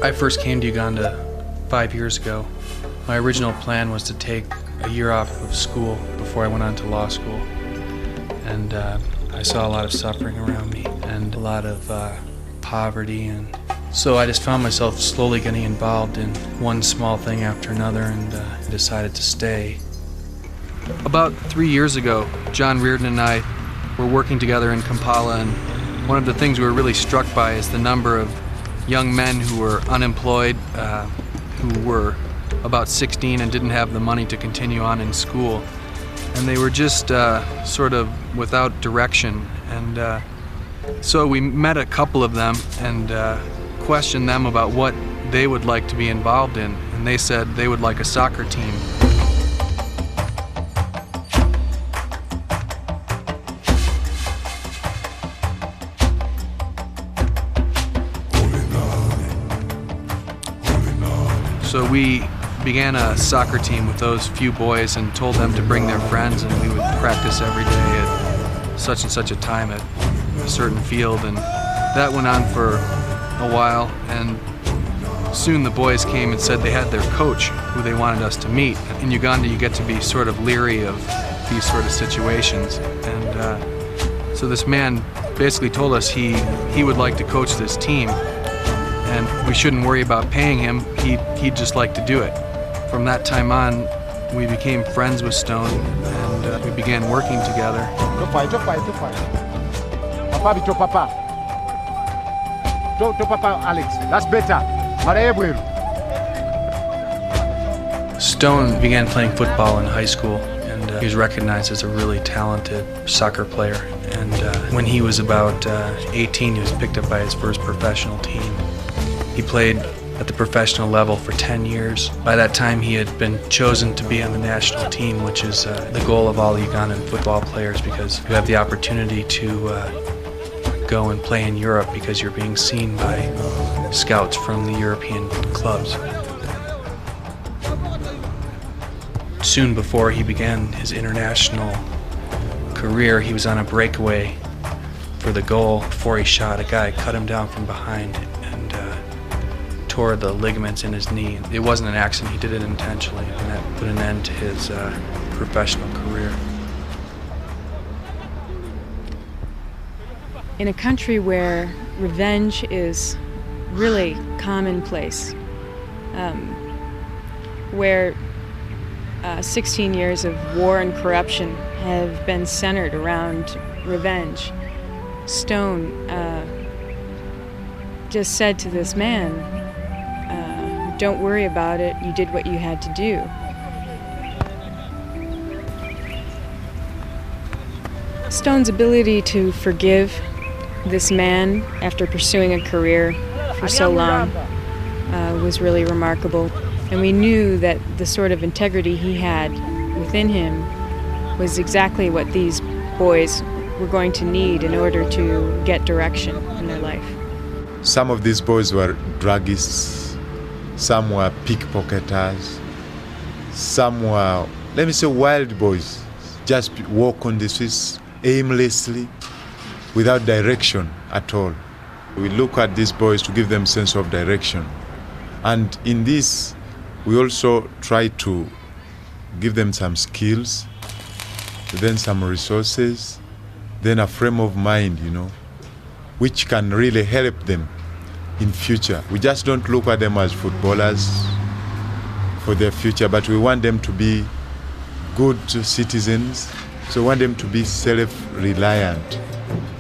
I first came to Uganda 5 years ago. My original plan was to take a year off of school before I went on to law school. And I saw a lot of suffering around me and a lot of poverty, and so I just found myself slowly getting involved in one small thing after another, and decided to stay. About 3 years ago, John Reardon and I were working together in Kampala, and one of the things we were really struck by is the number of young men who were unemployed, who were about 16 and didn't have the money to continue on in school. And they were just sort of without direction. And so we met a couple of them and questioned them about what they would like to be involved in. And they said they would like a soccer team. So we began a soccer team with those few boys and told them to bring their friends, and we would practice every day at such and such a time at a certain field. And that went on for a while, and soon the boys came and said they had their coach who they wanted us to meet. In Uganda you get to be sort of leery of these sort of situations, and so this man basically told us he would like to coach this team, and we shouldn't worry about paying him, he'd just like to do it. From that time on, we became friends with Stone, and we began working together. Alex, that's better. Stone began playing football in high school, and he was recognized as a really talented soccer player. And when he was about 18, he was picked up by his first professional team. He played at the professional level for 10 years. By that time, he had been chosen to be on the national team, which is the goal of all Ugandan football players, because you have the opportunity to go and play in Europe because you're being seen by scouts from the European clubs. Soon before he began his international career, he was on a breakaway for the goal. Before he shot, a guy cut him down from behind and tore the ligaments in his knee. It wasn't an accident, he did it intentionally, and that put an end to his professional career. In a country where revenge is really commonplace, where 16 years of war and corruption have been centered around revenge, Stone just said to this man, don't worry about it, you did what you had to do. Stone's ability to forgive this man after pursuing a career for so long was really remarkable. And we knew that the sort of integrity he had within him was exactly what these boys were going to need in order to get direction in their life. Some of these boys were druggists, some were pickpocketers, some were, let me say, wild boys, just walk on the streets aimlessly, without direction at all. We look at these boys to give them sense of direction. And in this, we also try to give them some skills, then some resources, then a frame of mind, which can really help them in future. We just don't look at them as footballers for their future, but we want them to be good citizens. So we want them to be self-reliant,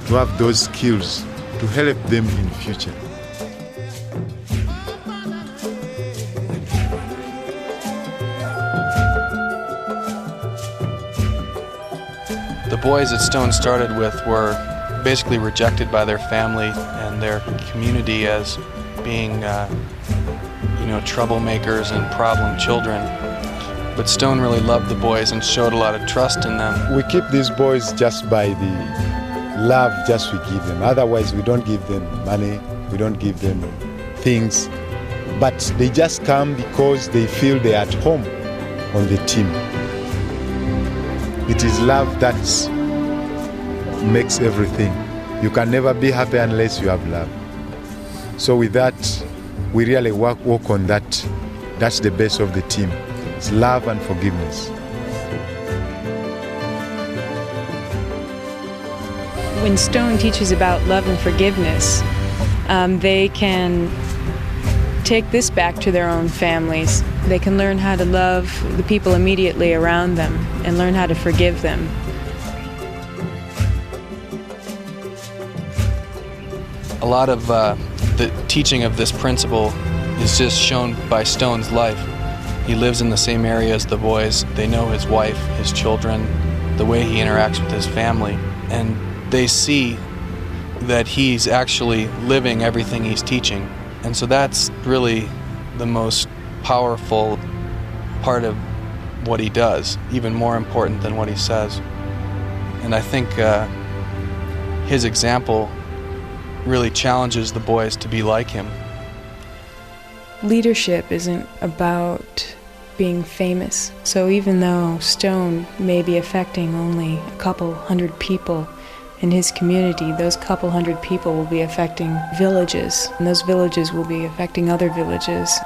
to have those skills to help them in future. The boys that Stone started with were basically rejected by their family and their community as being, troublemakers and problem children. But Stone really loved the boys and showed a lot of trust in them. We keep these boys just by the love just we give them. Otherwise, we don't give them money, we don't give them things. But they just come because they feel they're at home on the team. It is love that makes everything. You can never be happy unless you have love. So with that, we really work on that. That's the base of the team. It's love and forgiveness. When Stone teaches about love and forgiveness, they can take this back to their own families. They can learn how to love the people immediately around them and learn how to forgive them. A lot of the teaching of this principle is just shown by Stone's life. He lives in the same area as the boys. They know his wife, his children, the way he interacts with his family, and they see that he's actually living everything he's teaching. And so that's really the most powerful part of what he does, even more important than what he says. And I think his example really challenges the boys to be like him. Leadership isn't about being famous. So even though Stone may be affecting only a couple hundred people in his community, those couple hundred people will be affecting villages, and those villages will be affecting other villages.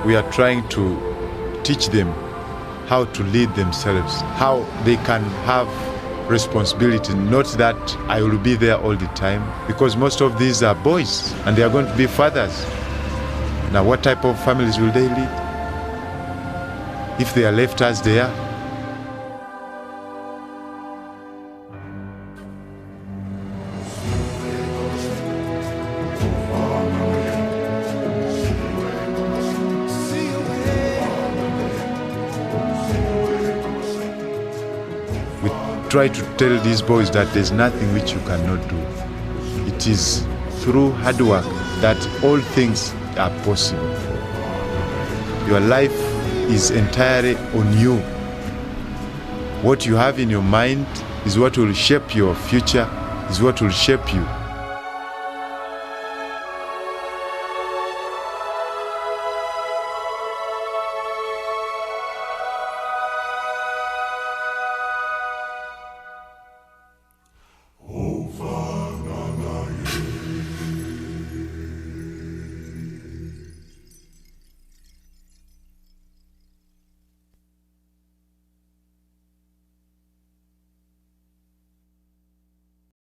We are trying to teach them how to lead themselves, how they can have responsibility, not that I will be there all the time, because most of these are boys and they are going to be fathers. Now what type of families will they lead if they are left as they are? Try to tell these boys that there's nothing which you cannot do. It is through hard work that all things are possible. Your life is entirely on you. What you have in your mind is what will shape your future, is what will shape you.